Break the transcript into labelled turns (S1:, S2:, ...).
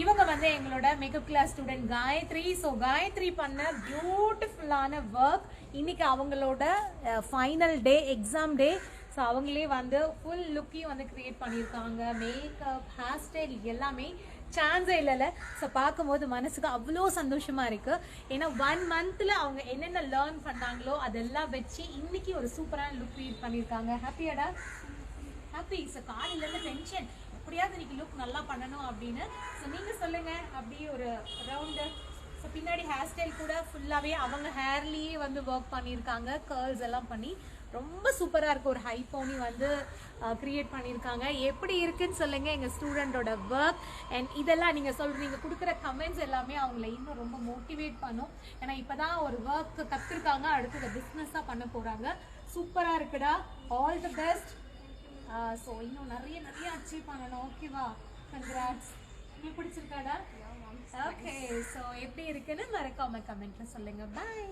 S1: இவங்க வந்து எங்களோட makeup class student Gayathri. So Gayathri பண்ண பியூட்டிஃபுல்லான ஒர்க். இன்னைக்கு அவங்களோட final day, exam day. So அவங்களே வந்து ஃபுல் லுக்கையும் வந்து கிரியேட் பண்ணியிருக்காங்க. மேக்கப், ஹேர் ஸ்டைல் எல்லாமே சான்ஸே இல்லைல்ல. ஸோ பார்க்கும்போது மனசுக்கு அவ்வளோ சந்தோஷமா இருக்கு. ஏன்னா 1 மந்த்ல அவங்க என்னென்ன லேர்ன் பண்ணாங்களோ அதெல்லாம் வச்சு இன்னைக்கு ஒரு சூப்பரான லுக் கிரியேட் பண்ணியிருக்காங்க. ஹாப்பியாடா? ஹாப்பி. ஸோ காலையிலேருந்து டென்ஷன், எப்படியாவது இன்னைக்கு லுக் நல்லா பண்ணணும் அப்படின்னு. ஸோ நீங்கள் சொல்லுங்கள். அப்படியே ஒரு ரவுண்டு. ஸோ பின்னாடி ஹேர் ஸ்டைல் கூட ஃபுல்லாகவே அவங்க ஹேர்லேயே வந்து ஒர்க் பண்ணியிருக்காங்க. கேர்ள்ஸ் எல்லாம் பண்ணி ரொம்ப சூப்பராக இருக்குது. ஒரு ஹை போனி வந்து க்ரியேட் பண்ணியிருக்காங்க. எப்படி இருக்குன்னு சொல்லுங்கள் எங்கள் ஸ்டூடெண்டோட ஒர்க். அண்ட் இதெல்லாம் நீங்கள் சொல்கிறீங்க, கொடுக்குற கமெண்ட்ஸ் எல்லாமே அவங்கள இன்னும் ரொம்ப மோட்டிவேட் பண்ணும். ஏன்னா இப்போ தான் ஒரு ஒர்க் கற்றுருக்காங்க, அடுத்து பிஸ்னஸாக பண்ண போகிறாங்க. சூப்பராக இருக்குடா. All the best. ஸோ இன்னும் நிறைய அச்சீவ் பண்ணணும். ஓகேவா? கங்க்ராட்ஸ். உங்களுக்கு பிடிச்சிருக்காடா? ஓகே. ஸோ எப்படி இருக்குன்னு மறக்காம கமெண்ட்ல சொல்லுங்க. பாய்.